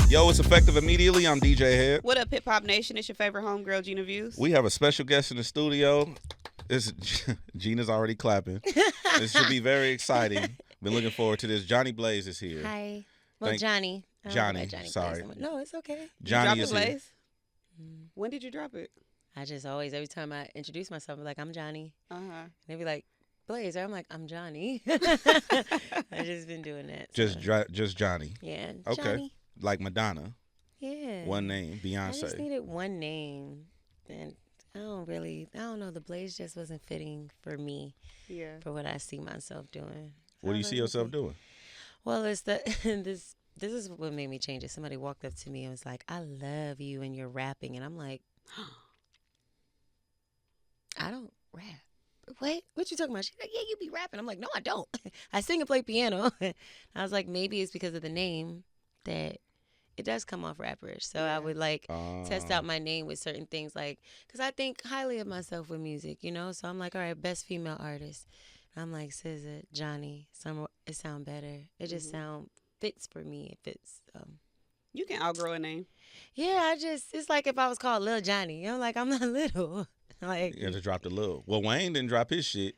Yo, it's effective immediately. I'm DJ Hed. What up, Hip Hop Nation? It's your favorite homegirl, Gina Views. We have a special guest in the studio. Gina's already clapping. This should be very exciting. Been looking forward to this. Jhonni Blaze is here. Hi. Well, Jhonni. Jhonni, sorry. No, it's okay. Jhonni is Blaze? here. When did you drop it? I just always, every time I introduce myself, I'm like, I'm Jhonni. Uh-huh. And they be like, Blaze. I'm like, I'm Jhonni. I just been doing that. Just Jhonni. Yeah. Okay. Jhonni. Like Madonna. Yeah. One name, Beyonce. I just needed one name. And I don't know. The Blaze just wasn't fitting for me. Yeah. For what I see myself doing. What do you see yourself doing? Well, it's this is what made me change it. Somebody walked up to me and was like, I love you and you're rapping. And I'm like, I don't rap. What you talking about? She's like, yeah, you be rapping. I'm like, no, I don't. I sing and play piano. I was like, maybe it's because of the name that it does come off rapperish. So I would test out my name with certain things, like, because I think highly of myself with music, you know? So I'm like, all right, best female artist. I'm like, SZA, Jhonni. It sound better. It just fits for me. It fits. You can outgrow a name. Yeah, it's like if I was called Lil Johnny. I'm like, I'm not little. Like, you just dropped a little. Well, Wayne didn't drop his shit.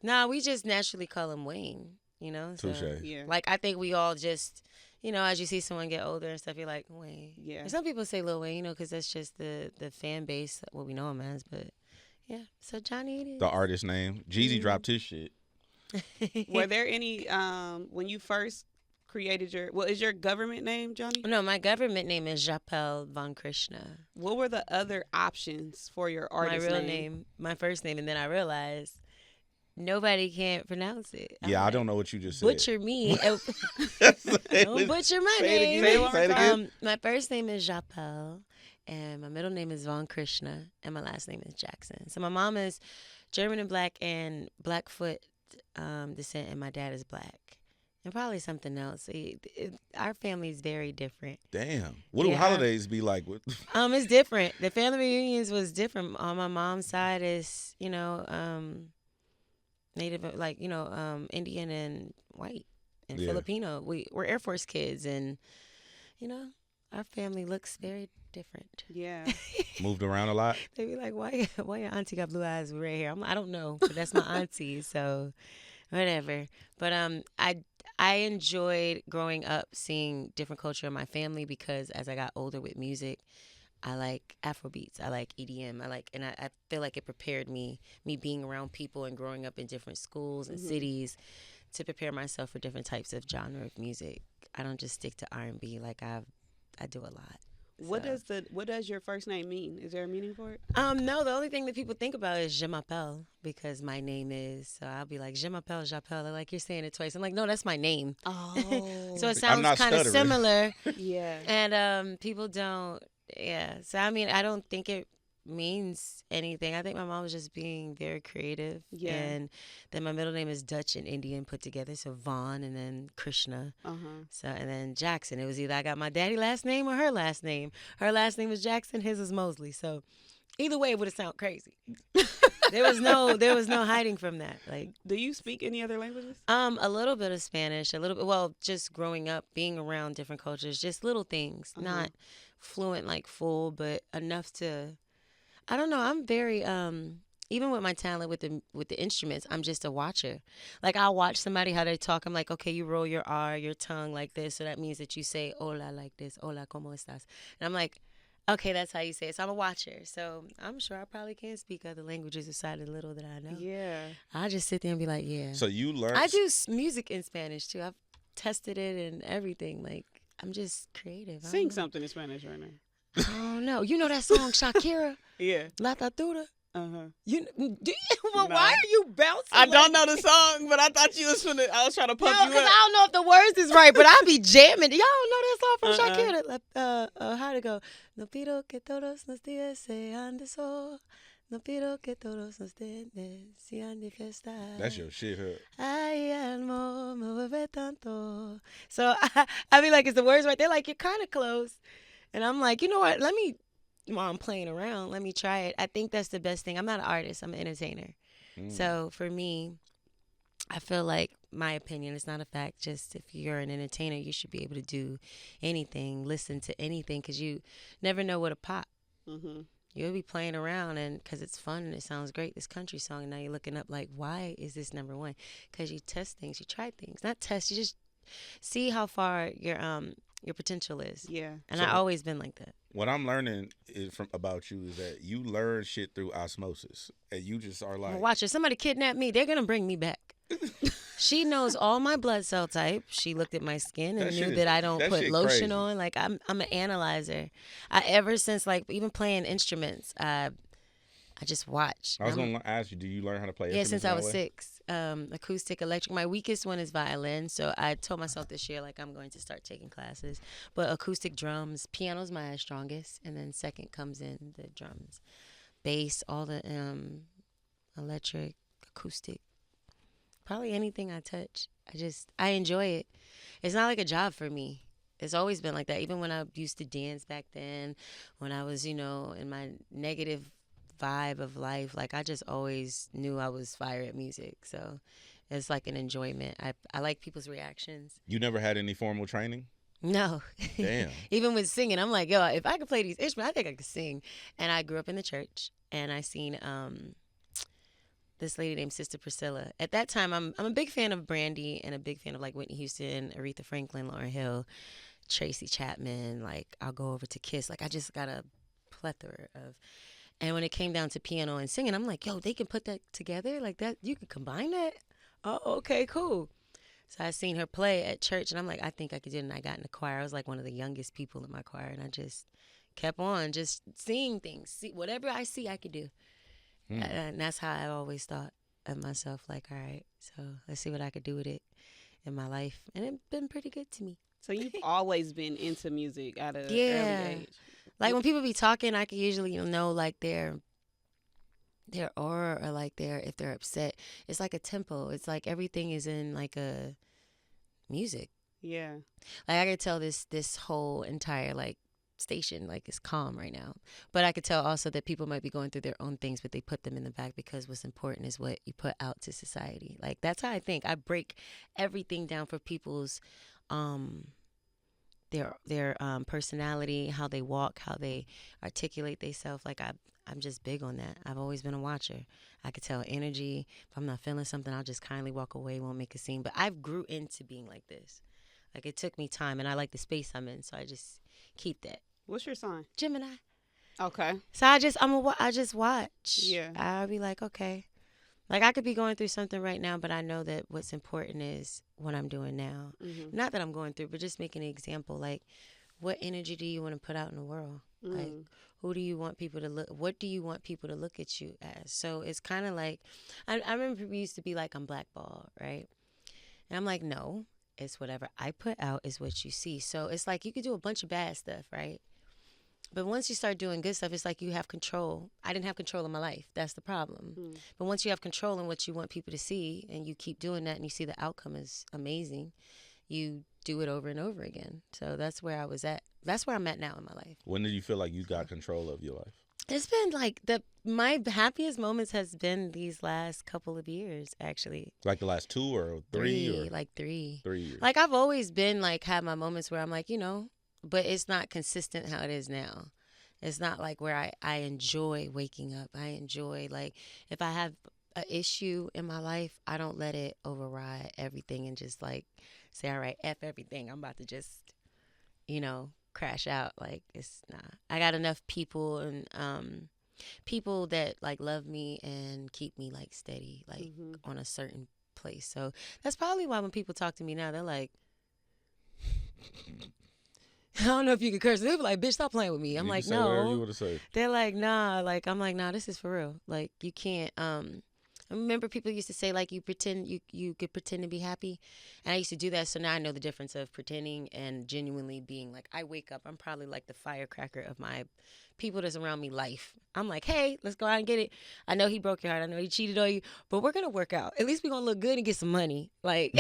Nah, we just naturally call him Wayne, you know? Touche. So, Yeah. like, I think we all just, you know, as you see someone get older and stuff, you're like, Wayne. Yeah. And some people say Lil Wayne, you know, because that's just the fan base, what we know him as. But, yeah, so Jhonni it is. The artist name. Jeezy dropped his shit. Were there any, when you first created is your government name, Jhonni? No, my government name is Japel Von Krishna. What were the other options for your artist My real name, my first name, and then I realized nobody can't pronounce it. Yeah, I don't know what you just said. Butcher me. Don't butcher my name. Say it again. My first name is Japel, and my middle name is Von Krishna, and my last name is Jackson. So my mom is German and black and Blackfoot descent, and my dad is black. And probably something else. Our family is very different. Damn. What do holidays be like? It's different. The family reunions was different. On my mom's side is, you know, Native, like, you know, Indian and white and Filipino. We're Air Force kids, and, you know, our family looks very different. Yeah. Moved around a lot? They be like, why your auntie got blue eyes with red hair? I don't know, but that's my auntie, so whatever. But I enjoyed growing up seeing different culture in my family, because as I got older with music, I like Afrobeats, I like EDM, and I feel like it prepared me being around people and growing up in different schools and cities, to prepare myself for different types of genre of music. I don't just stick to R&B. Like, I do a lot. What does your first name mean? Is there a meaning for it? No, the only thing that people think about is Je m'appelle, because my name is. So I'll be like, Je m'appelle, Japelle. They're like, you're saying it twice. I'm like, no, that's my name. Oh. So it sounds kind of similar. Yeah. And people don't, So, I mean, I don't think it means anything. I think my mom was just being very creative. Yeah. And then my middle name is Dutch and Indian put together. So Vaughn, and then Krishna. So, and then Jackson. It was either I got my daddy last name or her last name. Her last name was Jackson. His was Mosley. So either way, it would have sounded crazy. There was no hiding from that. Like, do you speak any other languages? A little bit of Spanish, a little bit. Well, just growing up, being around different cultures, just little things, not fluent like full, but enough to. I don't know. I'm very even with my talent with the instruments, I'm just a watcher. Like, I'll watch somebody how they talk. I'm like, okay, you roll your R, your tongue like this, so that means that you say hola like this. Hola, ¿cómo estás? And I'm like, okay, that's how you say it. So I'm a watcher. So I'm sure I probably can speak other languages aside of the little that I know. Yeah. I'll just sit there and be like, yeah. So you learned. I do music in Spanish too. I've tested it and everything. Like, I'm just creative. Sing something in Spanish right now. Oh no, you know that song Shakira? Yeah. La Tatura? You well, no. Why are you bouncing? I don't know the song, but I thought you was I was trying to pump you up. Because I don't know if the words is right, but I be jamming. Y'all don't know that song from Shakira? How'd it go? No pido que todos los días sean de sol. No pido que todos los días sean de fiesta. That's your shit, huh? Ay, amor, me vuelve tanto. So I be like, is the words right? They're like, you're kind of close. And I'm like, you know what? While I'm playing around, let me try it. I think that's the best thing. I'm not an artist. I'm an entertainer. So for me, I feel like my opinion is not a fact. Just if you're an entertainer, you should be able to do anything, listen to anything, because you never know what a pop. Mm-hmm. You'll be playing around and because it's fun and it sounds great, this country song, and now you're looking up like, why is this number one? Because you test things, you try things, not test, you just see how far your potential is. Yeah. And So- I always been like that. What I'm learning about you is that you learn shit through osmosis, and you just are like, Watch, if somebody kidnap me, they're gonna bring me back. She knows all my blood cell type. She looked at my skin and That knew shit that is- I don't that put shit lotion crazy. on. Like I'm an analyzer. I ever since like even playing instruments, I just watch. I was gonna ask you, do you learn how to play? Yeah, instruments since I that was way? 6. Acoustic, electric. My weakest one is violin. So I told myself this year, like, I'm going to start taking classes. But acoustic, drums, piano's my strongest. And then second comes in the drums. Bass, all the electric, acoustic. Probably anything I touch. I enjoy it. It's not like a job for me. It's always been like that. Even when I used to dance back then, when I was, in my negative vibe of life, like I just always knew I was fire at music. So it's like an enjoyment. I like people's reactions. You never had any formal training? No. Damn. Even with singing, I'm like, yo, if I could play these instruments, I think I could sing. And I grew up in the church, and I seen this lady named Sister Priscilla. At that time, I'm a big fan of Brandy and a big fan of like Whitney Houston, Aretha Franklin, Lauryn Hill, Tracy Chapman. Like I'll go over to Kiss. Like I just got a plethora of. And when it came down to piano and singing, I'm like, yo, they can put that together like that. You can combine that. Oh, okay, cool. So I seen her play at church, and I'm like, I think I could do it. And I got in the choir. I was like one of the youngest people in my choir, and I just kept on just seeing things. See whatever I see, I could do. And that's how I always thought of myself. Like, all right, so let's see what I could do with it in my life, and it's been pretty good to me. So you've always been into music at an Yeah. early age. Like when people be talking, I can usually know like their aura or like if they're upset. It's like a tempo. It's like everything is in like a music. Yeah. Like I could tell this whole entire like station like is calm right now, but I could tell also that people might be going through their own things, but they put them in the back because what's important is what you put out to society. Like that's how I think. I break everything down for people's their personality, how they walk, how they articulate themselves. Like I'm just big on that. I've always been a watcher. I could tell energy. If I'm not feeling something, I'll just kindly walk away, won't make a scene. But I've grew into being like this. Like it took me time, and I like the space I'm in, so I just keep that. What's your sign? Gemini. Okay. So I just watch. Yeah. I'll be like, okay. Like I could be going through something right now, but I know that what's important is what I'm doing now. Mm-hmm. Not that I'm going through, but just making an example. Like, what energy do you want to put out in the world? Like, who do you want people to look? What do you want people to look at you as? So it's kind of like, I remember people used to be like, I'm blackballed, right? And I'm like, no, it's whatever I put out is what you see. So it's like you could do a bunch of bad stuff, right? But once you start doing good stuff, it's like you have control. I didn't have control of my life. That's the problem. But once you have control in what you want people to see, and you keep doing that, and you see the outcome is amazing, you do it over and over again. So that's where I was at. That's where I'm at now in my life. When did you feel like you got control of your life? It's been like my happiest moments has been these last couple of years, actually. Like the last 2 or 3 or like 3. 3 years? Like I've always been like had my moments where I'm like, but it's not consistent how it is now. It's not like where I enjoy waking up. I enjoy like if I have an issue in my life, I don't let it override everything and just like say, all right, F everything. I'm about to just, crash out. Like it's not. I got enough people and people that like love me and keep me like steady, like on a certain place. So that's probably why when people talk to me now, they're like, I don't know if you can curse. They're like, bitch, stop playing with me. I'm You like, can say whatever you no. want to say. They're like, nah. Like, I'm like, nah, this is for real. Like, you can't. I remember people used to say, like, you could pretend to be happy. And I used to do that. So now I know the difference of pretending and genuinely being like, I wake up. I'm probably like the firecracker of my people that's around me life. I'm like, hey, let's go out and get it. I know he broke your heart. I know he cheated on you. But we're going to work out. At least we're going to look good and get some money. Like,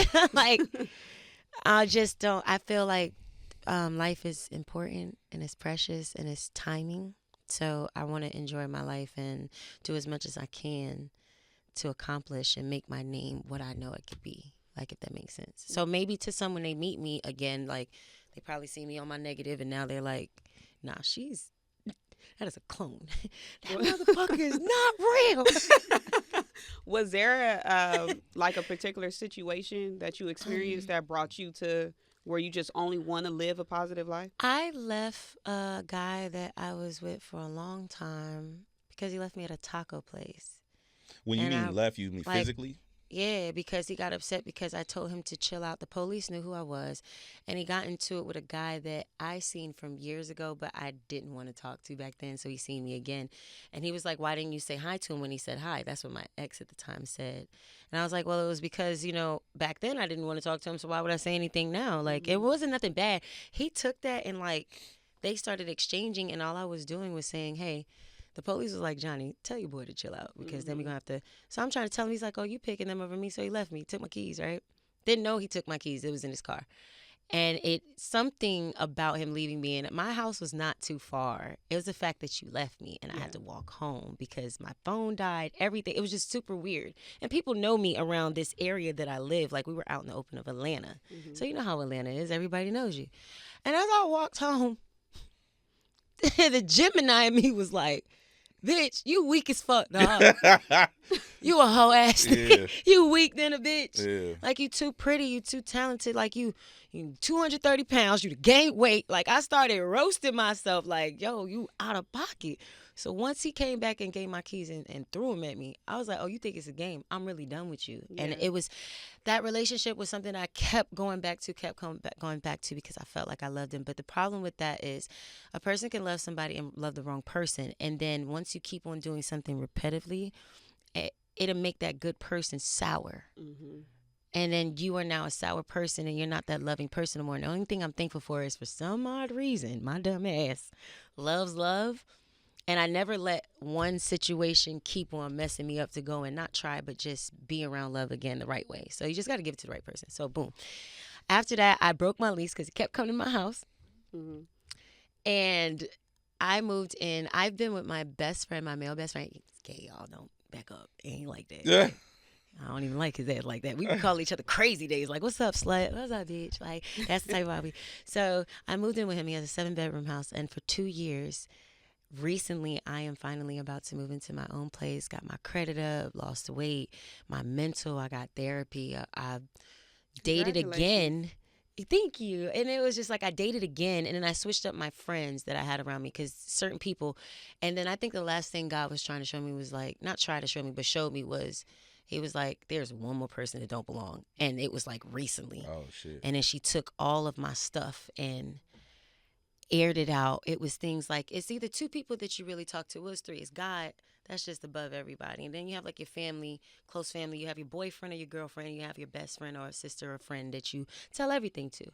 I just don't. I feel like life is important and it's precious and it's timing. So I want to enjoy my life and do as much as I can to accomplish and make my name what I know it could be. Like, if that makes sense. So maybe to some, when they meet me again, like, they probably see me on my negative, and now they're like, nah, that is a clone. That motherfucker is not real. Was there like a particular situation that you experienced that brought you to where you just only want to live a positive life? I left a guy that I was with for a long time because he left me at a taco place. When you mean left, you mean physically? Yeah, because he got upset because I told him to chill out. The police knew who I was, and he got into it with a guy that I seen from years ago, but I didn't want to talk to back then, so he seen me again. And he was like, why didn't you say hi to him when he said hi? That's what my ex at the time said. And I was like, well, it was because, back then I didn't want to talk to him, so why would I say anything now? Like, it wasn't nothing bad. He took that and, like, they started exchanging, and all I was doing was saying, hey, the police was like, Jhonni, tell your boy to chill out because then we're going to have to. So I'm trying to tell him. He's like, oh, you picking them over me. So he left me. He took my keys, right? Didn't know he took my keys. It was in his car. And something about him leaving me in. My house was not too far. It was the fact that you left me and I had to walk home because my phone died, everything. It was just super weird. And people know me around this area that I live. Like, we were out in the open of Atlanta. So you know how Atlanta is. Everybody knows you. And as I walked home, the Gemini in me was like, bitch, you weak as fuck, dog. You a hoe ass. Yeah. You weak than a bitch. Yeah. Like, you too pretty, you too talented. Like, you 230 pounds, you to gain weight. Like, I started roasting myself like, yo, you out of pocket. So once he came back and gave my keys and threw them at me, I was like, oh, you think it's a game? I'm really done with you. Yeah. And it was, that relationship was something I kept going back to because I felt like I loved him. But the problem with that is a person can love somebody and love the wrong person. And then once you keep on doing something repetitively, it'll make that good person sour. And then you are now a sour person and you're not that loving person anymore. And the only thing I'm thankful for is, for some odd reason, my dumb ass loves love. And I never let one situation keep on messing me up to go and not try, but just be around love again the right way. So you just got to give it to the right person. So boom. After that, I broke my lease because he kept coming to my house. And I moved in. I've been with my best friend, my male best friend. He's gay, y'all. Don't back up. It ain't like that. Yeah. I don't even like his ass like that. We would call each other crazy days. Like, what's up, slut? What's up, bitch? Like, that's the type of hobby. So I moved in with him. He has a 7-bedroom house. And for 2 years, recently, I am finally about to move into my own place. Got my credit up, lost weight, my mental. I got therapy. I dated again. Thank you. And it was just like, I dated again, and then I switched up my friends that I had around me because certain people. And then I think the last thing God was trying to show me was like, not try to show me, but showed me was, he was like, there's one more person that don't belong. And it was like recently. Oh, shit. And then she took all of my stuff and aired it out. It was things like, it's either 2 people that you really talk to. Well, it's 3. It's God. That's just above everybody. And then you have like your family, close family. You have your boyfriend or your girlfriend. You have your best friend or a sister or friend that you tell everything to.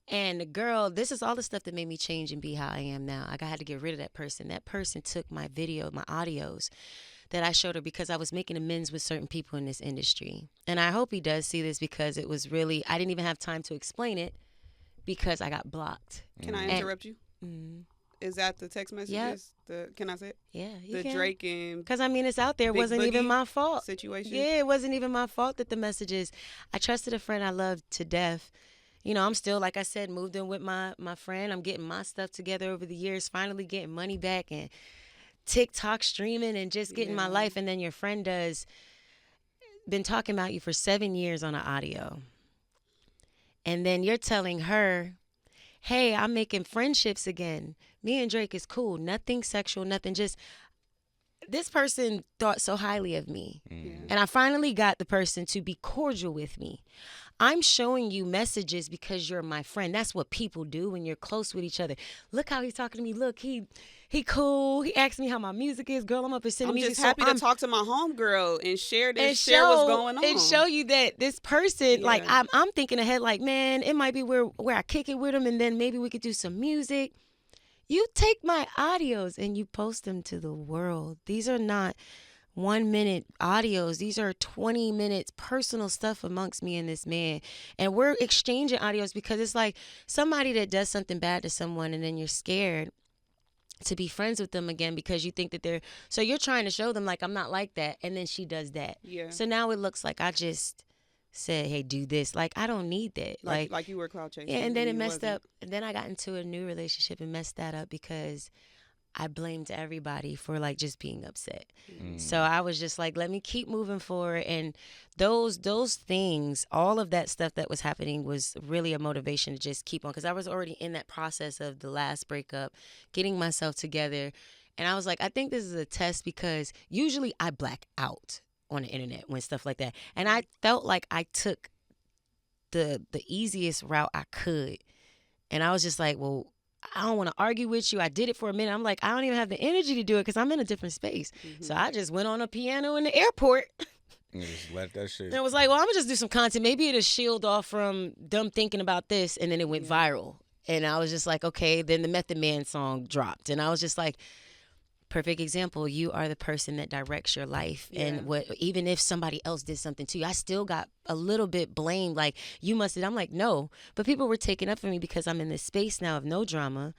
And the girl, this is all the stuff that made me change and be how I am now. I had to get rid of that person. That person took my video, my audios that I showed her because I was making amends with certain people in this industry. And I hope he does see this because it was really, I didn't even have time to explain it because I got blocked. Can I interrupt you? Is that the text messages? Yep. Can I say it? Yeah, you can. Drake and because I mean, it's out there. It wasn't even my fault. Situation. Yeah, it wasn't even my fault that the messages. I trusted a friend I loved to death. You know, I'm still, like I said, moved in with my friend. I'm getting my stuff together over the years. Finally getting money back and TikTok streaming and just getting my life. And then your friend been talking about you for 7 years on an audio. And then you're telling her, hey, I'm making friendships again. Me and Drake is cool. Nothing sexual, nothing. Just this person thought so highly of me. And I finally got the person to be cordial with me. I'm showing you messages because you're my friend. That's what people do when you're close with each other. Look how he's talking to me. Look, he cool. He asked me how my music is. Girl, I'm up here sending music. I'm just happy to talk to my homegirl and share what's going on. And show you that this person, like, I'm thinking ahead, like, man, it might be where I kick it with him and then maybe we could do some music. You take my audios and you post them to the world. These are not 1-minute audios. These are 20 minutes personal stuff amongst me and this man. And we're exchanging audios because it's like somebody that does something bad to someone and then you're scared. to be friends with them again because you think that so you're trying to show them like I'm not like that, and then she does that. Yeah. So now it looks like I just said, hey, do this. Like I don't need that. Like you were cloud chasing. Yeah, and then it messed up. And then I got into a new relationship and messed that up because I blamed everybody for like just being upset. So I was just like, let me keep moving forward. And those things, all of that stuff that was happening was really a motivation to just keep on. Because I was already in that process of the last breakup, getting myself together. And I was like, I think this is a test because usually I black out on the internet when stuff like that. And I felt like I took the easiest route I could. And I was just like, well, I don't want to argue with you. I did it for a minute. I'm like, I don't even have the energy to do it because I'm in a different space. So I just went on a piano in the airport. And just let that shit. And I was like, well, I'm going to just do some content. Maybe it'll shield off from them thinking about this. And then it went viral. And I was just like, okay. Then the Method Man song dropped. And I was just like, perfect example. You are the person that directs your life. And even if somebody else did something to you, I still got a little bit blamed. Like, you must have. I'm like, no. But people were taking up for me because I'm in this space now of no drama.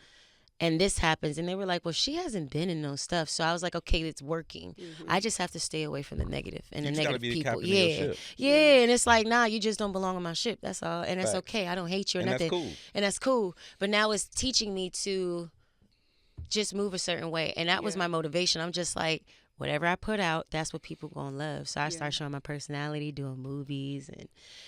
And this happens. And they were like, well, she hasn't been in no stuff. So I was like, okay, it's working. I just have to stay away from the negative and the negative people. Yeah. And it's like, nah, you just don't belong on my ship. That's all. And that's okay. I don't hate you or nothing. That's cool. And that's cool. But now it's teaching me to just move a certain way. And that was my motivation. I'm just like, whatever I put out, that's what people gonna love. So I started showing my personality, doing movies, and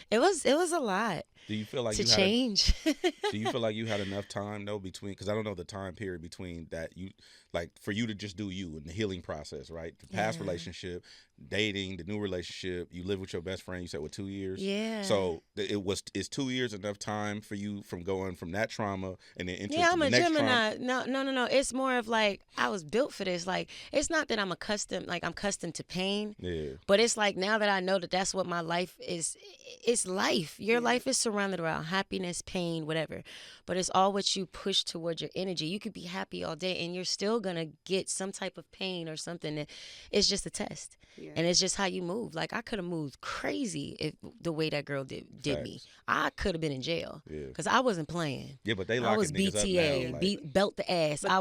it was a lot. Do you feel like to change? Do you feel like you had enough time though between? Because I don't know the time period between that you like for you to just do you and the healing process, right? The past relationship, dating, the new relationship. You live with your best friend. You said 2 years. Yeah. So is 2 years enough time for you from going from that trauma and then into I'm the a next Gemini. trauma? No. It's more of like I was built for this. Like it's not that I'm accustomed to pain. Yeah. But it's like now that I know that that's what my life is. It's life. Your life is surrounded around happiness, pain, whatever. But it's all what you push towards your energy. You could be happy all day and you're still going to get some type of pain or something. That it's just a test. Yeah. And it's just how you move. Like I could have moved crazy if the way that girl did me. I could have been in jail because I wasn't playing. Yeah, but they I was locking niggas BTA, up now, belt the ass. I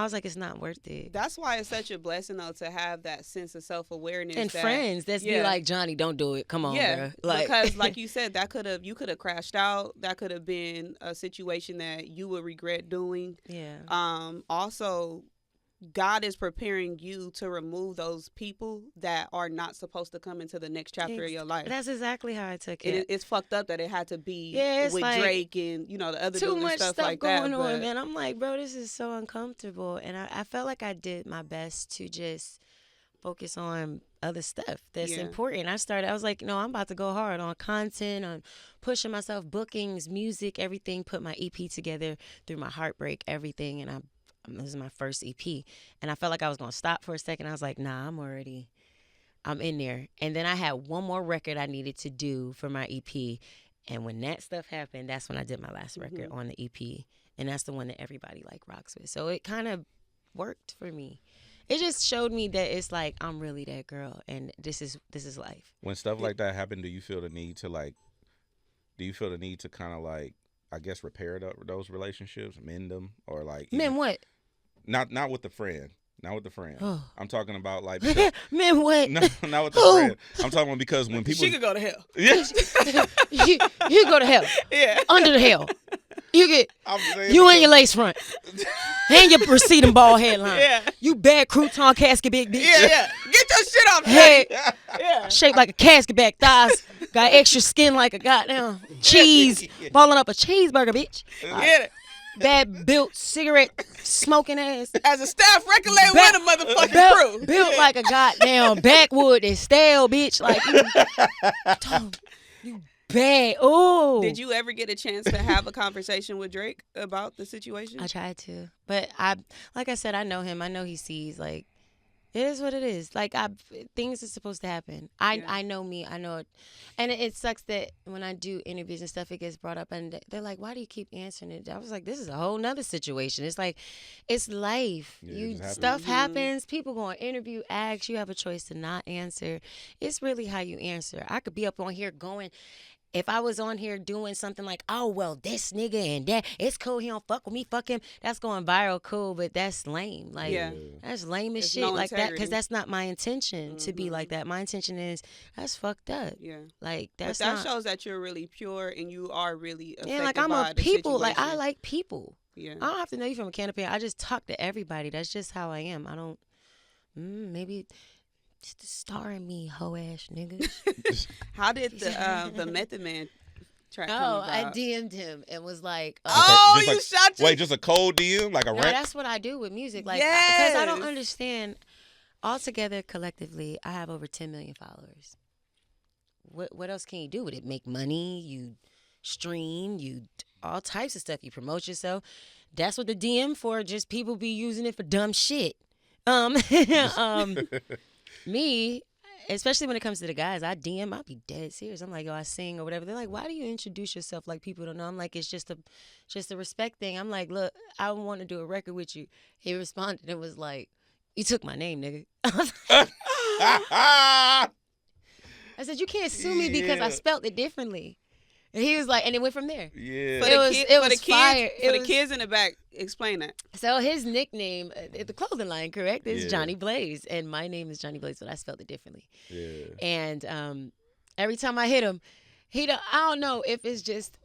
was like, it's not worth it. That's why it's such a blessing, though, to have that sense of self-awareness. And friends that's be like, Jhonni, don't do it. Come on, bro. Because like you said, you could have crashed out. That could have been a situation that you would regret doing. Yeah. Also, God is preparing you to remove those people that are not supposed to come into the next chapter of your life. That's exactly how I took it. It's fucked up that it had to be with like Drake and the other too dude much and stuff like going that. on, man. I'm like, bro, this is so uncomfortable, and I felt like I did my best to just focus on other stuff that's important. I was like, no, I'm about to go hard on content, on pushing myself, bookings, music, everything. Put my EP together through my heartbreak, everything, and this is my first EP. And I felt like I was going to stop for a second. I was like, nah, I'm in there. And then I had one more record I needed to do for my EP. And when that stuff happened, that's when I did my last record on the EP. And that's the one that everybody rocks with. So it kind of worked for me. It just showed me that it's like, I'm really that girl. And this is life. When stuff like that happened, do you feel the need to kind of I guess repair those relationships, mend them, or mend what? Not with the friend. Not with the friend. Oh. I'm talking about men what? No, not with the friend. I'm talking about because when people she could go to hell. Yeah. you go to hell. Yeah. Under the hell. You and your lace front. And your receding bald headline. Yeah. You bad crouton casket big bitch. Yeah. Get your shit off head. Yeah. Shaped like a casket back thighs. Got extra skin like a goddamn cheese. Balling up a cheeseburger, bitch. Get it. Bad built cigarette smoking ass. As a staff record label with a motherfucking crew. Built like a goddamn backwood and stale, bitch. Like you bad. Oh. Did you ever get a chance to have a conversation with Drake about the situation? I tried to. But like I said, I know him. I know he sees it is what it is. Things are supposed to happen. I know me. I know it. And it sucks that when I do interviews and stuff, it gets brought up and they're like, why do you keep answering it? I was like, this is a whole nother situation. It's like, it's life. Stuff happens. People go on interview, ask. You have a choice to not answer. It's really how you answer. I could be up on here going if I was on here doing something like, oh, well, this nigga and that, it's cool, he don't fuck with me, fuck him, that's going viral, cool, but that's lame. Like, Yeah. that's lame as It's shit. no Like that, integrity. because that's not my intention to be like that. My intention is, that's fucked up. Yeah. Like, that's But that not. shows that you're really pure and you are really affected Yeah, like I'm by a the people. Like I situation. like people. Yeah. I don't have to know you from a can of paint. I just talk to everybody. That's just how I am. I don't. Maybe just the star in me, hoe ass niggas. How did the Method Man track come Oh, about? I DM'd him and was like, Oh, Just you like- shot your... Wait, just a cold DM, like a no, rant? that's what I do with music. Like, because I don't Yes. understand. Altogether, collectively, I have over 10 million followers. What else can you do with it? Make money, you stream, you all types of stuff. You promote yourself. That's what the DM for. Just people be using it for dumb shit. Me, especially when it comes to the guys, I DM, I'll be dead serious. I'm like, yo, I sing or whatever. They're like, why do you introduce yourself like people don't know? I'm like, it's just a respect thing. I'm like, look, I want to do a record with you. He responded and was like, you took my name, nigga. I said, you can't sue me because I Yeah. spelt it differently. And he was like, and it went from there. Yeah. For It the was- kid- it for was the fire. kids, It for the was- kids in the back. Explain that. So his nickname, the clothing line, correct, is Yeah. Jhonni Blaze. And my name is Jhonni Blaze, but I spelled it differently. Yeah. And every time I hit him, I don't know if it's just,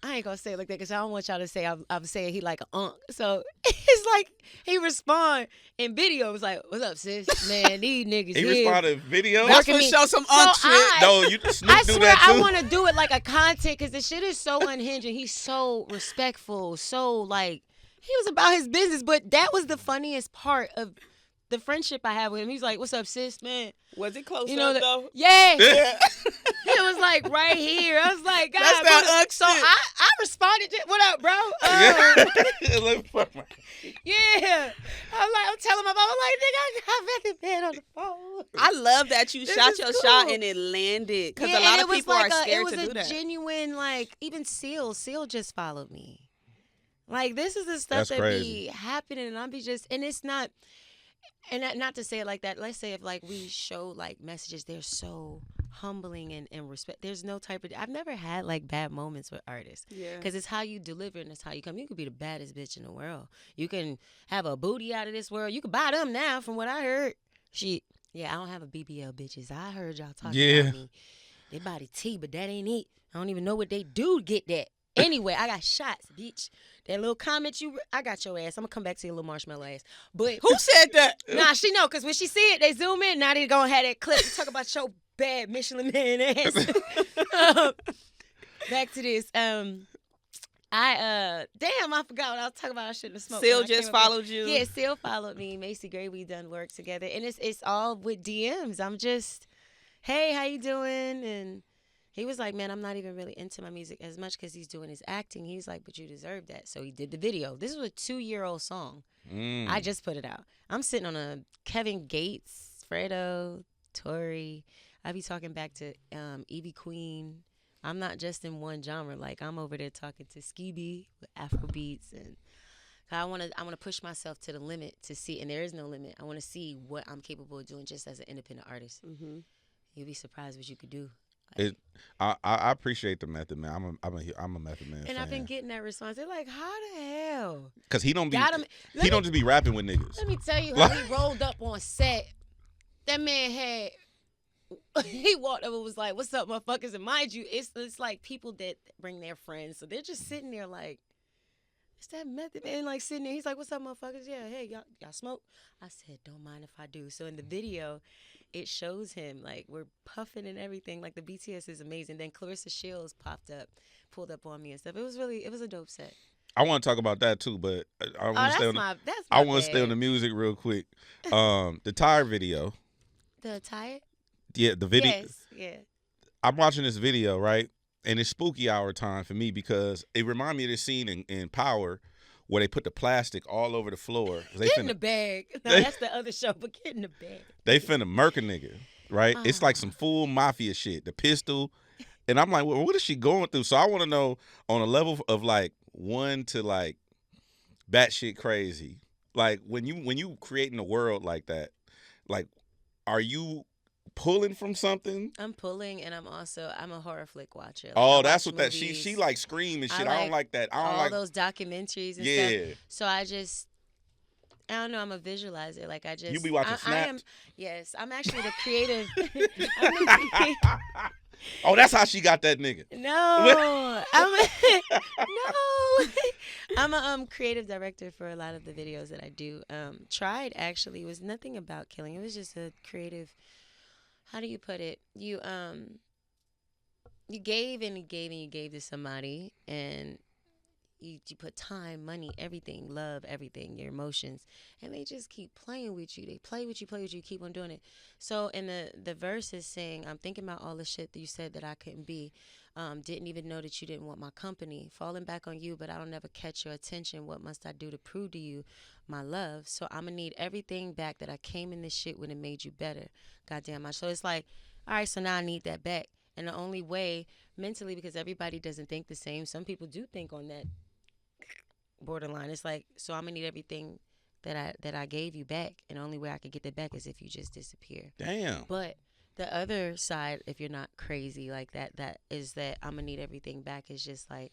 I ain't gonna say it like that because I don't want y'all to say I'm saying he like an unk. So it's like he respond in video. Was like, "What's up, sis? Man, these niggas He here." responded in video? That's Working what me. show some So unk shit. No, you Snoop I do swear that too. I want to do it like a content because the shit is so unhinged and he's so respectful, so like he was about his business. But that was the funniest part of the friendship I had with him. He's like, "What's up, sis, man?" Was it close You know up that- though? Yeah. Yeah. It was like right here. I was like, God, That's that brother. unk So shit. I responded to, what up, bro? Yeah. I'm telling my mom, I'm like, nigga, I got Method Man on the phone. I love that you This shot is your cool. shot and it landed because Yeah, a lot and of it was people like are scared to It do was a that. genuine, like, even Seal just followed me. Like, this is the stuff That's that crazy. be happening, and I'll be just, and it's not, and not to say it like that. Let's say if like we show like messages, they're so humbling and respect. There's no type of. I've never had like bad moments with artists. Yeah. Because it's how you deliver and it's how you come. You could be the baddest bitch in the world. You can have a booty out of this world. You can buy them now, from what I heard. Yeah, I don't have a BBL, bitches. I heard y'all talking about me. They body T, but that ain't it. I don't even know what they do to get that. Anyway, I got shots, bitch. That little comment I got your ass. I'm gonna come back to your little marshmallow ass. But Who said that? nah, she know, cause when she see it, they zoom in. Now they gonna have that clip. Talk about your bad Michelin man ass. Back to this. I forgot what I was talking about. I shouldn't have smoked. Seal when I just came up followed here. you. Yeah, Seal followed me. Macy Gray, we done work together, and it's all with DMs. I'm just, hey, how you doing? And he was like, man, I'm not even really into my music as much because he's doing his acting. He's like, but you deserve that. So he did the video. This was a 2-year-old song. I just put it out. I'm sitting on a Kevin Gates, Fredo, Tori. I be talking back to Evie Queen. I'm not just in one genre. Like, I'm over there talking to Ski with Afrobeats, and I want to push myself to the limit to see, and there is no limit. I want to see what I'm capable of doing just as an independent artist. Mm-hmm. You'd be surprised what you could do. I appreciate the Method Man. I'm a Method Man And fan. I've been getting that response. They're like, how the hell? Cause he don't be Got him. he don't just be rapping with niggas. Let me tell you how he rolled up on set. That man he walked over and was like, what's up, motherfuckers? And mind you, it's like people that bring their friends. So they're just sitting there like, it's that Method Man, like sitting there. He's like, what's up, motherfuckers? Yeah, hey, y'all smoke? I said, don't mind if I do. So in the video, it shows him, like, we're puffing and everything. Like, the BTS is amazing. Then Clarissa Shields pulled up on me and stuff. It was a dope set. I want to talk about that too, but I want to stay on. That's I my want to stay on the music real quick. The tire video. The tire? Yeah, the video. Yes, yeah. I'm watching this video, right? And it's spooky hour time for me because it reminded me of this scene in Power where they put the plastic all over the floor. They Get in the bag. No, that's the other show, but get in the bag. They finna murk a nigga, right? It's like some full mafia shit. The pistol. And I'm like, well, what is she going through? So I want to know on a level of like 1 to like batshit crazy. Like when you creating a world like that, like are you pulling from something? I'm pulling, and I'm a horror flick watcher. Like, Oh, I that's watch what that she movies. like scream and shit. I don't like that. I don't all like those documentaries and stuff. So I don't know. I'm a visualizer. Like You be watching Snapped? Yes, I'm actually the creative. Oh, that's how she got that nigga. No, I'm a creative director for a lot of the videos that I do. Tried actually, it was nothing about killing. It was just a creative. How do you put it? You gave and you gave and you gave to somebody, and you put time, money, everything, love, everything, your emotions, and they just keep playing with you. They play with you, keep on doing it. So in the verse is saying, I'm thinking about all the shit that you said that I couldn't be. Didn't even know that you didn't want my company. Falling back on you, but I don't never catch your attention. What must I do to prove to you my love? So I'm going to need everything back that I came in this shit with and made you better. Goddamn. So it's like, all right, so now I need that back. And the only way mentally, because everybody doesn't think the same. Some people do think on that borderline. It's like, so I'm gonna need everything that I gave you back, and the only way I could get that back is if you just disappear. Damn. But the other side, if you're not crazy like that is that I'm gonna need everything back is just like,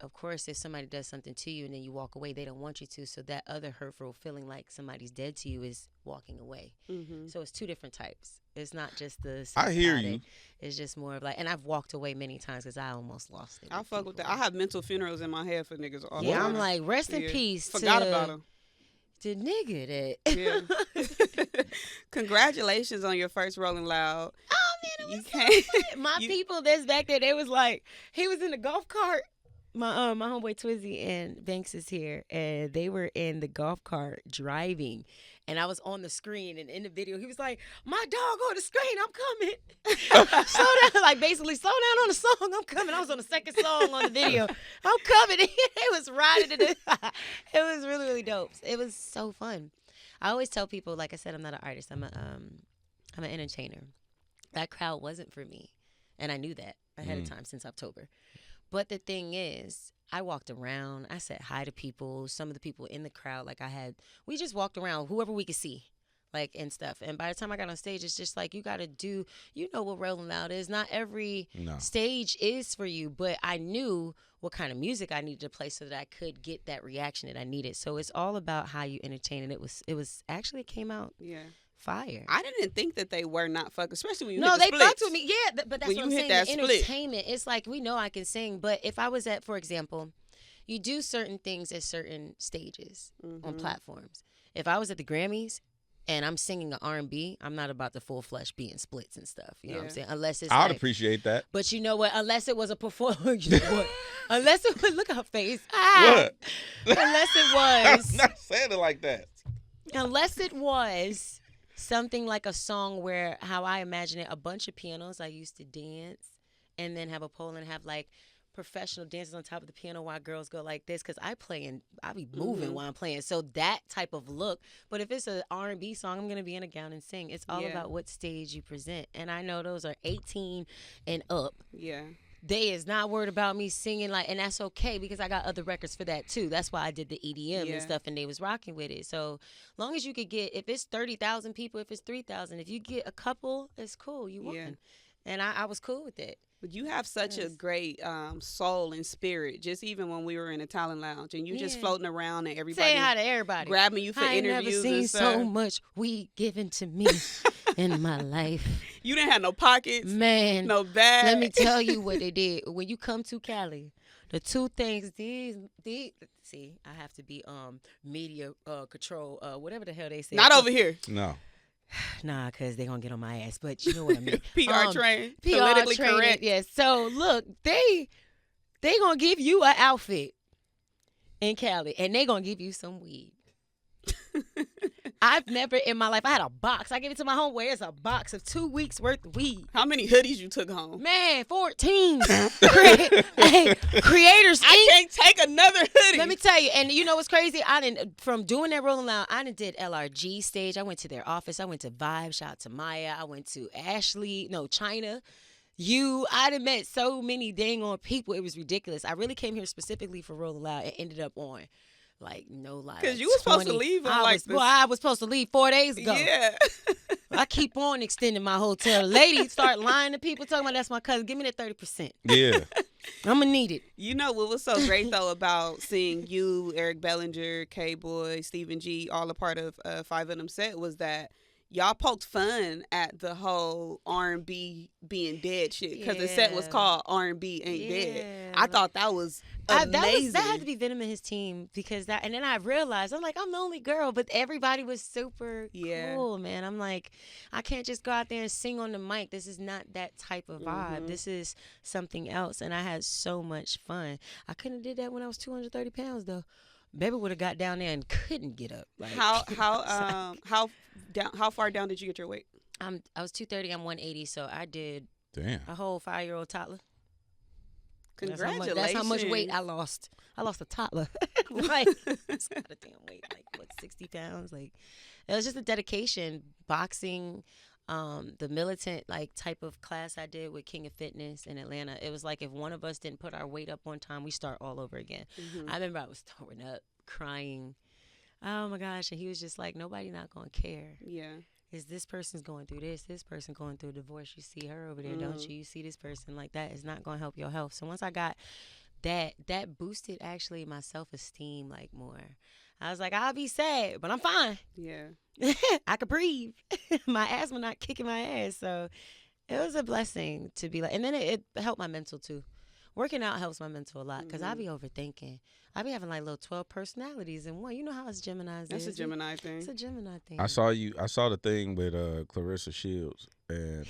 of course, if somebody does something to you and then you walk away, they don't want you to. So that other hurtful feeling like somebody's dead to you is walking away. Mm-hmm. So it's two different types. It's not just the. I hear you. It's just more of like, and I've walked away many times because I almost lost it. I fuck with that. I have mental funerals in my head for niggas all the time. time. I'm like, rest in peace. Forgot about him. The nigga that. Yeah. Congratulations on your first Rolling Loud. Oh man, it was so fun. My people that's back there, they was like, he was in the golf cart. My homeboy Twizzy and Banks is here, and they were in the golf cart driving, and I was on the screen, and in the video, he was like, "My dog on the screen, I'm coming." Slow down, like basically, slow down on the song, I'm coming. I was on the second song on the video, I'm coming. It was riding it. It was really, really dope. It was so fun. I always tell people, like I said, I'm not an artist. I'm an entertainer. That crowd wasn't for me, and I knew that ahead of time since October. But the thing is, I walked around. I said hi to people. Some of the people in the crowd, we just walked around, whoever we could see, like, and stuff. And by the time I got on stage, it's just like, you got to do, you know what Rolling Loud is. Not every stage is for you, but I knew what kind of music I needed to play so that I could get that reaction that I needed. So it's all about how you entertain. And it came out. Yeah. Fire. I didn't think that they were not fucking, especially when you hit the splits. Fucked with me. Yeah, but that's when what I'm saying. The entertainment, it's like, we know I can sing, but if I was at, for example, you do certain things at certain stages on platforms. If I was at the Grammys and I'm singing an R&B, I'm not about the full flesh being splits and stuff. You know what I'm saying? Unless it's I'd appreciate that. But you know what? Unless it was a performance. You know what? Unless it was, look at her face. What? Unless it was. I'm not saying it like that. Unless it was something like a song where, how I imagine it, a bunch of pianos. I used to dance and then have a pole and have like professional dancers on top of the piano while girls go like this, because I be moving while I'm playing. So that type of look. But if it's an R&B song, I'm going to be in a gown and sing. It's all about what stage you present. And I know those are 18 and up. Yeah. They is not worried about me singing and that's okay because I got other records for that too. That's why I did the EDM and stuff, and they was rocking with it. So long as you could get, if it's 30,000 people, if it's 3,000, if you get a couple, it's cool. You won. And I was cool with it. But you have such a great soul and spirit. Just even when we were in a talent lounge and you just floating around and everybody saying hi to everybody, grabbing you for interviews. I never seen so much weed given to me in my life. You didn't have no pockets, man, no bag. Let me tell you what they did when you come to Cali. The two things these see, I have to be media control, whatever the hell they say. Not over here. No. Nah, because they're going to get on my ass. But you know what I mean. PR trained. Politically correct. Yes. So, look, they going to give you an outfit in Cali, and they going to give you some weed. I've never in my life, I had a box. I gave it to my homeboy. It's a box of 2 weeks worth of weed. How many hoodies you took home? Man, 14. Creators I can't take another hoodie. Let me tell you, and you know what's crazy? From doing that Rolling Loud, I did LRG stage. I went to their office. I went to Vibe. Shout out to Maya. I went to China. I done met so many dang on people. It was ridiculous. I really came here specifically for Rolling Loud and ended up on Like, no lie. Because like you was supposed to 20 leave on I was supposed to leave 4 days ago. Yeah. I keep on extending my hotel. Ladies start lying to people, talking about that's my cousin. Give me that 30%. Yeah. I'm going to need it. You know what was so great, though, about seeing you, Eric Bellinger, K-Boy, Stephen G, all a part of Five of Them set was that y'all poked fun at the whole R&B being dead shit. Because the set was called R&B Ain't Dead. I thought that was amazing. That had to be Venom and his team because and then I realized, I'm like, I'm the only girl, but everybody was super cool, man. I'm like, I can't just go out there and sing on the mic. This is not that type of vibe. This is something else. And I had so much fun. I couldn't have did that when I was 230 pounds, though. Baby would have got down there and couldn't get up. Like, how far down did you get your weight? I was 230. I'm 180. So I did a whole 5-year-old toddler. Congratulations. That's how much weight I lost. I lost a toddler. Like, it's not a damn weight. Like, what, 60 pounds? Like, it was just a dedication. Boxing, the militant, like, type of class I did with King of Fitness in Atlanta. It was like if one of us didn't put our weight up one time, we start all over again. I remember I was throwing up, crying. Oh, my gosh. And he was just like, nobody not going to care. Yeah. Is this person's going through this person going through a divorce. You see her over there, don't you? You see this person like that is not going to help your health. So once I got that boosted actually my self-esteem like more. I was like, I'll be sad, but I'm fine. Yeah. I could breathe. My asthma not kicking my ass. So it was a blessing to be like, and then it helped my mental too. Working out helps my mental a lot because I be overthinking. I be having like little 12 personalities in one. You know how us Geminis That's a Gemini thing. It's a Gemini thing. I saw the thing with Clarissa Shields and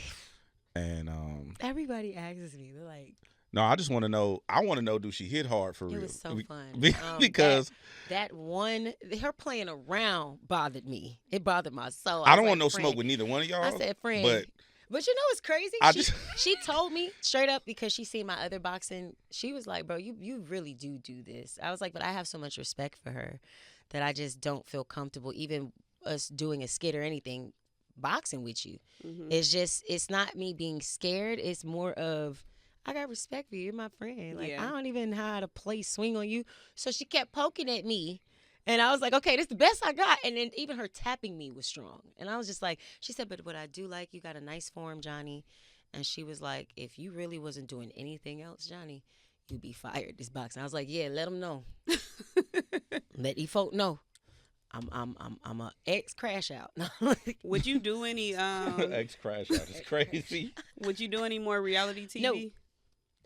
everybody asks me. They're like, no, I just want to know. I want to know, do she hit hard for real? It was so fun. Because that one, her playing around bothered me. It bothered my soul. I don't want no smoke with neither one of y'all. I said, friend. But you know what's crazy? She told me straight up because she seen my other boxing. She was like, bro, you really do this. I was like, but I have so much respect for her that I just don't feel comfortable even us doing a skit or anything boxing with you. It's not me being scared. It's more of, I got respect for you. You're my friend. Like, I don't even know how to play swing on you. So she kept poking at me. And I was like, okay, this is the best I got. And then even her tapping me was strong. And I was just like, she said, but what I do like, you got a nice form, Jhonni. And she was like, if you really wasn't doing anything else, Jhonni, you'd be fired this boxing. I was like, yeah, let them know. Let these folk know. I'm a ex crash out. Would you do any ex crash out is crazy. Would you do any more reality TV? No.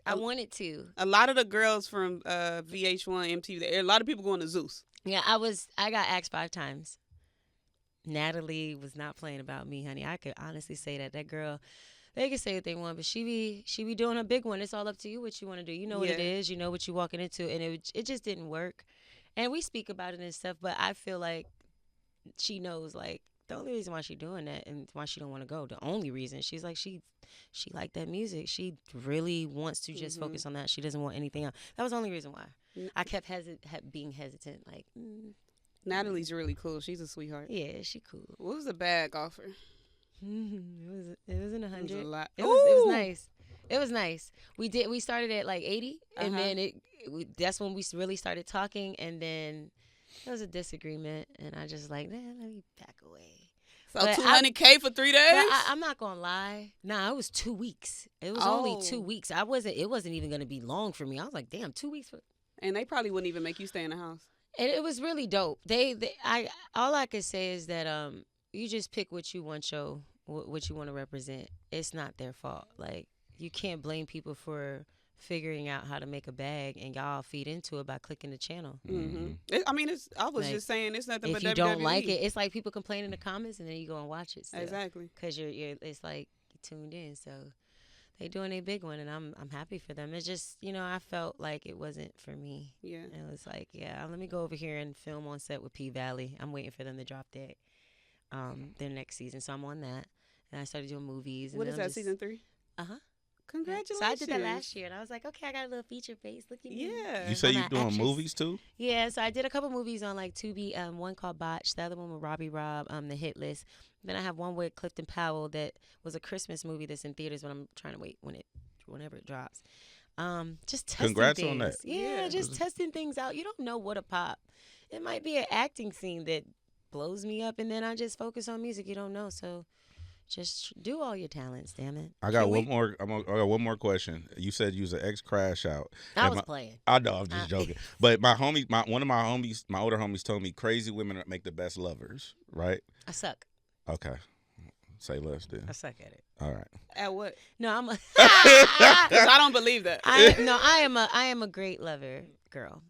I wanted to. A lot of the girls from VH1, MTV, a lot of people going to Zeus. Yeah, I got asked 5 times. Natalie was not playing about me, honey. I could honestly say that girl, they can say what they want, but she be doing a big one. It's all up to you what you want to do. You know what it is. You know what you're walking into, and it just didn't work. And we speak about it and stuff, but I feel like she knows, like, the only reason why she's doing that and why she don't want to go, the only reason, she's like, she liked that music. She really wants to just focus on that. She doesn't want anything else. That was the only reason why. I kept being hesitant, like. Natalie's really cool. She's a sweetheart. Yeah, she cool. What was the bag offer? It was in 100. It was a lot. It was nice. It was nice. We started at like 80, and then that's when we really started talking, and then there was a disagreement, and I just like, let me back away. So $200K for 3 days? I'm not gonna lie. Nah, it was 2 weeks. It was only 2 weeks. It wasn't even gonna be long for me. I was like, damn, 2 weeks for. And they probably wouldn't even make you stay in the house. And it was really dope. All I could say is that you just pick what you want to represent. It's not their fault. Like, you can't blame people for figuring out how to make a bag, and y'all feed into it by clicking the channel. I mean, I was just saying, it's nothing but WWE. If you don't like it, it's like people complain in the comments, and then you go and watch it still. Exactly. Because it's like you tuned in. So they doing a big one, and I'm happy for them. It's just, I felt like it wasn't for me. Yeah. It was like, let me go over here and film on set with P Valley. I'm waiting for them to drop their next season, so I'm on that. And I started doing movies. What is that, season 3? Congratulations. So I did that last year, and I was like, okay, I got a little feature face. Look at me. Yeah. You say you're doing movies too? Yeah, so I did a couple movies on like Tubi. One called Botch, the other one with Robbie Rob, The Hit List. Then I have one with Clifton Powell that was a Christmas movie that's in theaters, but I'm trying to wait whenever it drops. Just testing Congrats things. on that. Yeah, just testing things out. You don't know what a pop. it might be an acting scene that blows me up, and then I just focus on music. You don't know, so just do all your talents. Damn it. I got one more. I got one more question. You said you was an ex crash out. I was playing. I know. I'm just joking. But one of my homies, my older homies, told me crazy women make the best lovers. Right? I suck. Okay. Say less, then. I suck at it. All right. At what? No, I'm a. 'Cause I don't believe that. I am a great lover, girl.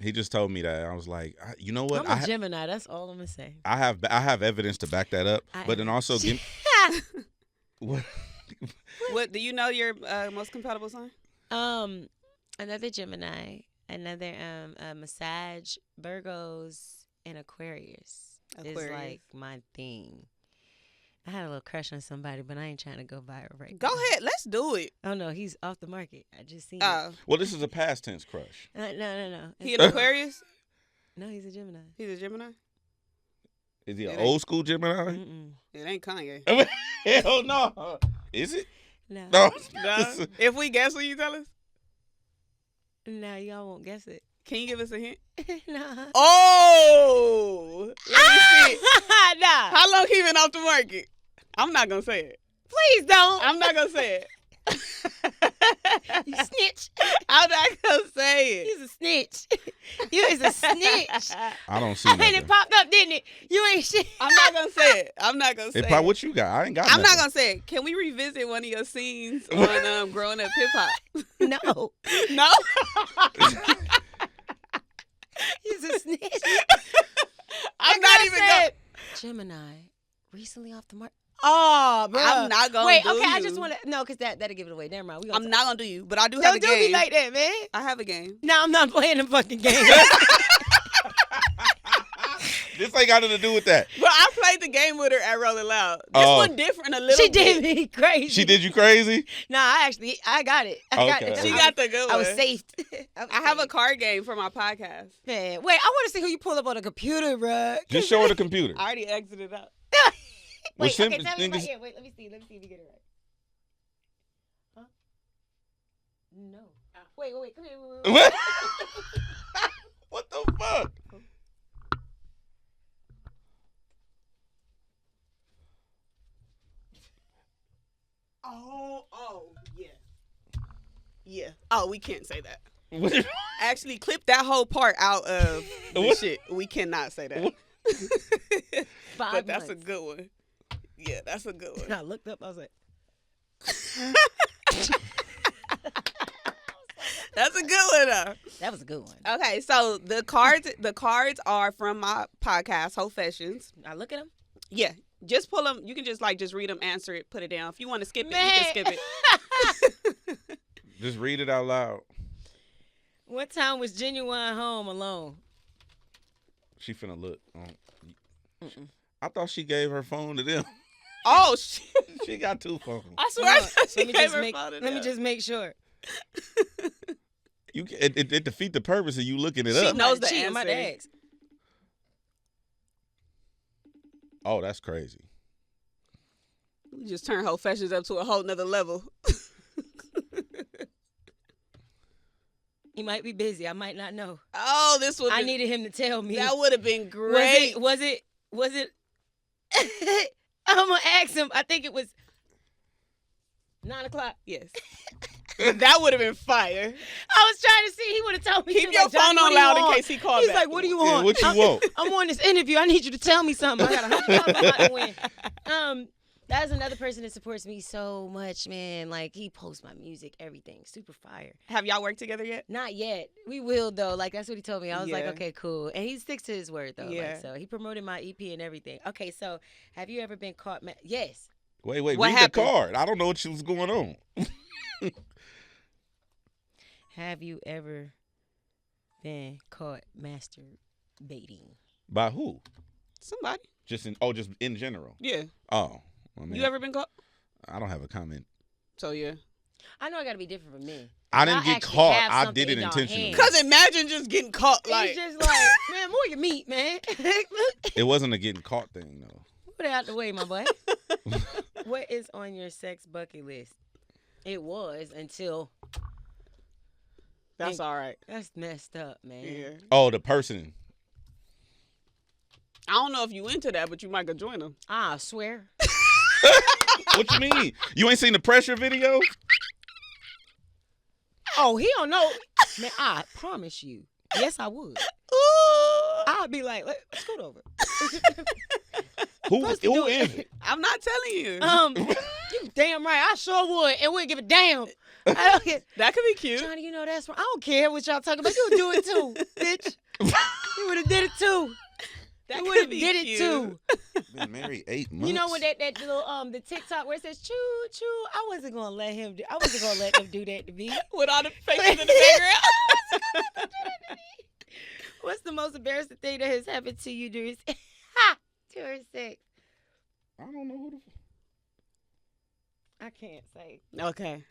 He just told me that. I was like, you know what? I'm a Gemini. That's all I'm gonna say. I have evidence to back that up. But then also, what? What do you know your most compatible sign? Another Gemini, another Massage, Virgos, and Aquarius. Is like my thing. I had a little crush on somebody, but I ain't trying to go viral right Go now. ahead, let's do it. Oh no, he's off the market. I just seen Oh, Well, this is a past tense crush. it. No. he an Aquarius? No, he's a Gemini. He's a Gemini. Is he It an ain't- old school Gemini? Mm-mm. It ain't Kanye. Hell no. Is it? No. No. No. If we guess, will you tell us? No, y'all won't guess it. Can you give us a hint? No. Oh, let me see. Nah. How long he been off the market? I'm not gonna say it. Please don't. I'm not gonna say it. You snitch. I'm not gonna say it. He's a snitch. You is a snitch. I don't see And nothing. it popped up, didn't it? You ain't shit. I'm not gonna say it. I'm not gonna say If it. I, what you got? I ain't got I'm not nothing. gonna say it. Can we revisit one of your scenes on Growing Up Hip Hop? No. No. He's a snitch. I'm not even gonna. Gemini, recently off the market. Oh, bro. I'm not gonna Wait, do okay, I you. just want to. No, because that'll give it away. Never mind. I'm not gonna do you, but I do have Don't a do game. me like that, man. I have a game. No, I'm not playing the fucking game. This ain't got nothing to do with that. But I played the game with her at Rolling Loud. This Oh. one different a little She bit. did me crazy. She did you crazy? Nah, I got it. I got Okay. it. She I got the good one. I was safe. I have a card game for my podcast. Man, wait, I want to see who you pull up on the computer, bro. Just show her the computer. I already exited out. Well, Wait, okay, send- tell me niggas- right here. Wait, let me see if you get it right. Huh? No. Wait, come here. Wait. What? What the fuck? Oh, yeah. Yeah. Oh, we can't say that. What? Actually, clip that whole part out of the What? shit. We cannot say that. What? But that's a good one. Yeah, that's a good one. I looked up. I was like, That's a good one, though. that was a good one. Okay, so the cards are from my podcast, Hoefessions. I look at him. Yeah, just pull them. You can just read them, answer it, put it down. If you want to skip it, Man. you can skip it. Just read it out loud. What time was Genuine home alone? She finna look. I thought she gave her phone to them. Oh shit! She got two phones. I swear she Let me gave just her make. phone to Let me them. just make sure. It defeat the purpose of you looking it She up. knows the Cheat, I'm about to answer. ask. Oh, that's crazy. You just turn Hoefessions up to a whole nother level. He might be busy. I might not know. Oh, this would. I needed him to tell me. That would have been great. Was it? I'm gonna ask him. I think it was 9:00. Yes. That would have been fire. I was trying to see. He would have told me. Keep He your was like, phone "Jhonni, what on do you loud in want?" case he called He's back. like, "What do you Yeah, want? what you want? I'm on this interview. I need you to tell me something. I got $100 to win." That's another person that supports me so much, man. Like, he posts my music, everything, super fire. Have y'all worked together yet? Not yet. We will though. Like, that's what he told me. I was like, Yeah. okay, cool. And he sticks to his word though. Yeah. Like, so he promoted my EP and everything. Okay, so have you ever been caught? Yes. Wait, What read happened? the card. I don't know what was going on. Have you ever been caught masturbating? By who? Somebody. Just in general. Yeah. Oh, I mean, You ever been caught? I don't have a comment. So yeah. I know I gotta be different from me. I didn't get actually caught. have I something did it in y'all intentionally. hands. Cause imagine just getting caught like. It's just like, man, more your meat, man. It wasn't a getting caught thing though. Put it out the way, my boy. What is on your sex bucket list? It was until That's all right. that's messed up, man. Yeah. Oh, the person. I don't know if you into that, but you might go join them. I swear. What you mean? You ain't seen the pressure video? Oh, he don't know. Man, I promise you. Yes, I would. Ooh. I'd be like, scoot over. Who is it? I'm not telling you. You damn right. I sure would, and wouldn't give a damn. I don't care. That could be cute. Jhonni, you know that's wrong. I don't care what y'all talking about. You would do it too, bitch. You would have did it too. That You could would have be did it cute. too. Been married 8 months. You know when that little the TikTok where it says choo choo. I wasn't gonna let him. I wasn't gonna let him do that to me. With all the faces in the background. What's the most embarrassing thing that has happened to you during ha 2 or 6? I don't know who the. I can't say. Okay.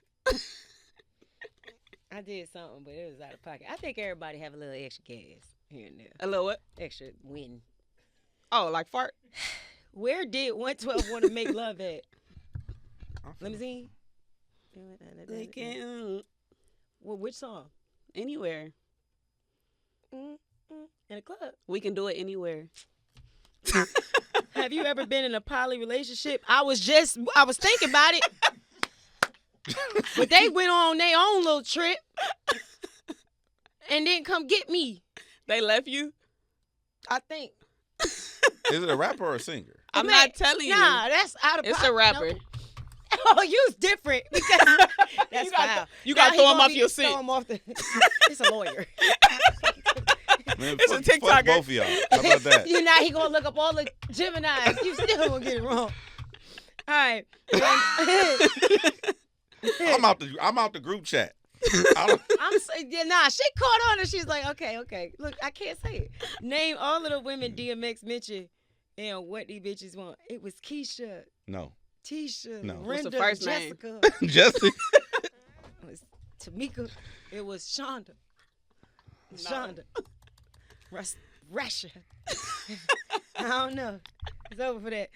I did something, but it was out of pocket. I think everybody have a little extra gas here and there. A little what? Extra win. Oh, like fart? Where did 112 want to make love at? Let me see. Well, which song? Anywhere. In a club. We can do it anywhere. Have you ever been in a poly relationship? I was thinking about it. But they went on their own little trip and didn't come get me. They left you? I think. Is it a rapper or a singer? I'm not telling you. Nah, that's out of It's pocket. a rapper. No. Oh, you's different. Because that's foul. You got to throw him off your Throw seat. him off the. It's a lawyer. Man, It's a fuck TikToker. both of y'all. How about that? You know he gonna look up all the Geminis. You still gonna get it wrong. All right. I'm out the group chat. Nah, she caught on and she's like, okay. Look, I can't say it. Name all of the women DMX mentioned and what these bitches want. It was Keisha, No. Tisha, No. What's the Brenda, first name? Jessica. Jesse. It was Tamika. It was Shonda. No. Shonda. Rasha. I don't know. It's over for that.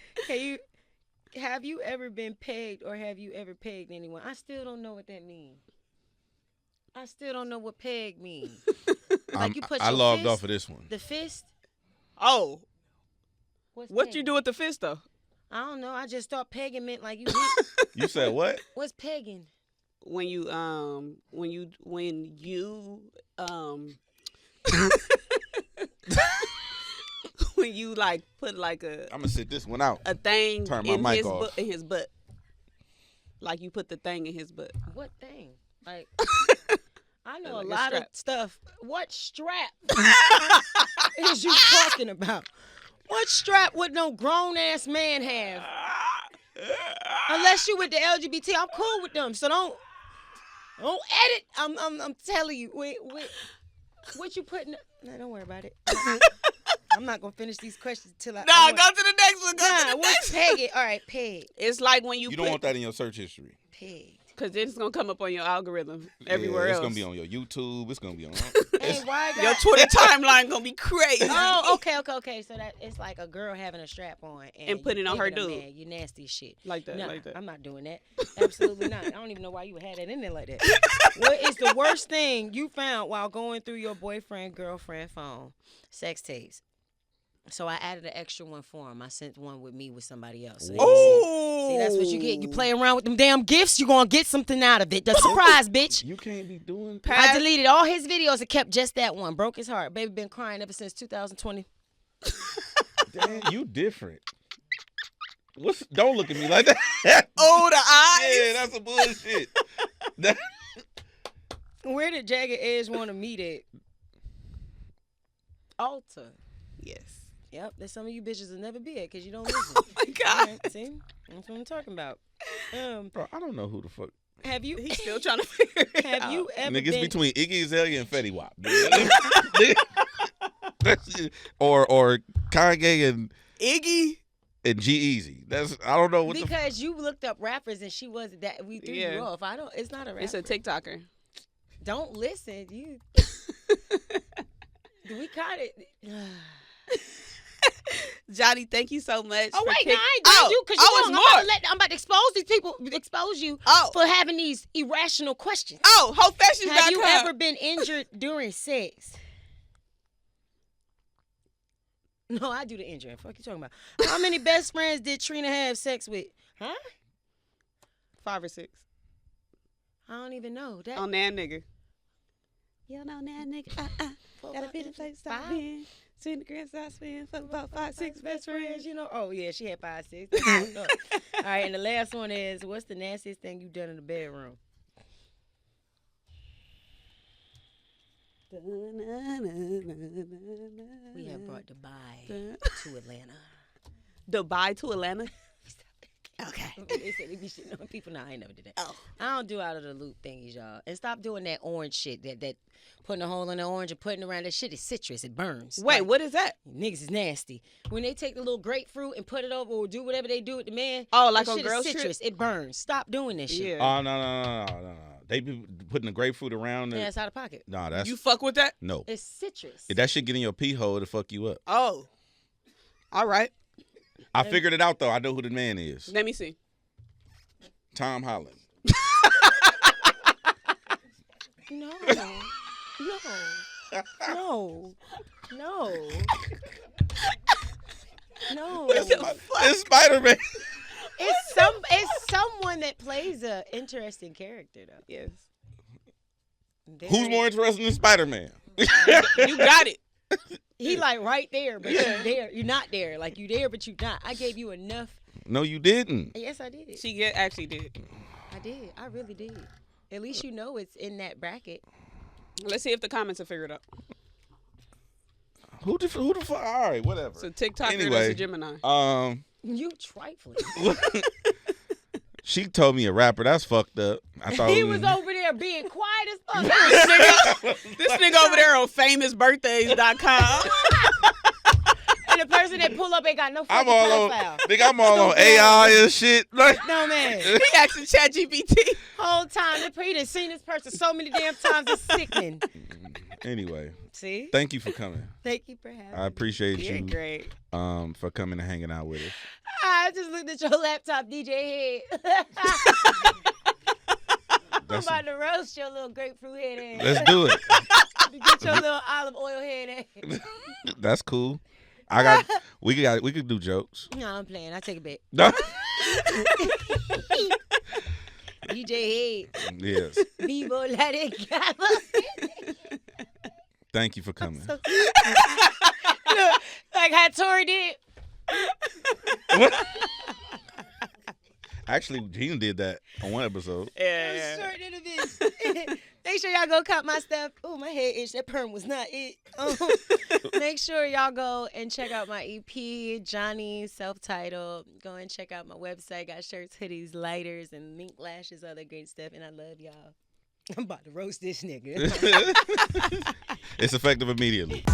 Have you ever been pegged or have you ever pegged anyone? I still don't know what that means. I still don't know what peg means. Like you put I your logged fist, off of this one. The fist? Oh. What's What pegging? you do with the fist, though? I don't know. I just thought pegging meant like you You said what? What's pegging? When you when you like put like I'm gonna sit this one out. a thing Turn my in mic his off. in his butt. Like you put the thing in his butt. What thing? Like I know Like a a lot of strap. stuff. What strap is you talking about? What strap would no grown ass man have? Unless you with the LGBT, I'm cool with them. So don't edit. I'm telling you. Wait. What you putting? No, don't worry about it. I'm not gonna finish these questions until I. Nah, go to the next one. Go to the what's next. peg it? All right, peg. It's like when you You put, don't want that in your search history. Peg. because it's gonna come up on your algorithm everywhere It's else. gonna be on your YouTube. It's gonna be on. Hey, why Your Twitter timeline gonna be crazy. Oh, okay. So that it's like a girl having a strap on And putting it on her dude. Man, you nasty as shit. Like that, Nah, like that. I'm not doing that. Absolutely not. I don't even know why you would have that in there like that. What is the worst thing you found while going through your boyfriend, girlfriend phone? Sex tapes. So I added an extra one for him. I sent one with me with somebody else. So they can see, that's what you get. You play around with them damn gifts, you're going to get something out of it. The surprise, bitch. You can't be doing. I deleted all his videos and kept just that one. Broke his heart. Baby been crying ever since 2020. Damn, you different. Don't look at me like that. Oh, the eyes. Yeah, that's some bullshit. Where did Jagged Edge want to meet at? Altar. Yes. Yep, there's some of you bitches will never be at because you don't listen. Oh my God. Right, see? That's what I'm talking about. Bro, I don't know who the fuck. Have you He's still trying to figure it out. have you ever Niggas been between Iggy Azalea and Fetty Wap. or Kanye and Iggy? G-Eazy. I don't know what the because you looked up rappers and she wasn't that we threw you Yeah. off. It's not a rapper. It's a TikToker. Don't listen. You we caught it. Jhonni, thank you so much. Oh for wait, no, kick- I ain't done you because it's I'm more. about to expose these people, expose you Oh. for having these irrational questions. Oh, Hoefessions.com. Have you ever been injured during sex? No, I do the injuring. Fuck you talking about? How many best friends did Trina have sex with? Huh? 5 or 6. I don't even know. That On that nigga. You know that nigga. Gotta be the place I've been. Seen the grand side spin for about 5, 6 best friends. You know. Oh yeah, she had 5, 6. That's fucked up. All right, and the last one is, what's the nastiest thing you done in the bedroom? We have brought Dubai to Atlanta. Dubai to Atlanta? Okay. They said they be shitting on people. Nah, I ain't never did that. Oh. I don't do out of the loop thingies, y'all. And stop doing that orange shit. That putting a hole in the orange and putting it around. That shit is citrus. It burns. Wait, what is that? Niggas is nasty. When they take the little grapefruit and put it over or do whatever they do with the man. Oh, like on shit girls' is citrus. It burns. Stop doing this shit. Yeah. Oh, no. They be putting the grapefruit around. Yeah, it's out of pocket. Nah, that's. You fuck with that? No. It's citrus. If that shit get in your pee hole, it'll fuck you up. Oh. All right. I figured it out, though. I know who the man is. Let me see. Tom Holland. No. It's Spider-Man. It's someone that plays a interesting character though. Yes. Who's more interesting than Spider-Man? You got it. He like right there, but you're there. You're not there. Like you there, but you not. I gave you enough. No, you didn't. Yes, I did. She actually did. I did. I really did. At least you know it's in that bracket. Let's see if the comments will figure it out. Who the fuck? All right, whatever. So TikTok Anyway, that's a Gemini. You trifling. She told me a rapper. That's fucked up. I thought He was over there being quiet as fuck. This nigga over there on famousbirthdays.com. And the person that pull up ain't got no fucking profile. I'm all on AI and shit. Like, No, man. He asking ChatGPT. Whole time, he done seen this person so many damn times, it's sickening. anyway, See? thank you for coming. Thank you for having me. I appreciate You're you great. for coming and hanging out with us. I just looked at your laptop, DJ Hed. I'm about to roast your little grapefruit head ass. Let's do it. Get your little olive oil head ass. That's cool. We could do jokes. No, I'm playing. I take it back. No. DJ Hed. Yes. Vivo la de Gaba. Thank you for coming. Look, like how Tori did. Actually, Gina did that on one episode. Yeah. Short in a bit. Make sure y'all go cop my stuff. Oh, my head itch. That perm was not it. Make sure y'all go and check out my EP, Jhonni, self-titled. Go and check out my website. Got shirts, hoodies, lighters, and mink lashes, other great stuff. And I love y'all. I'm about to roast this nigga. It's effective immediately.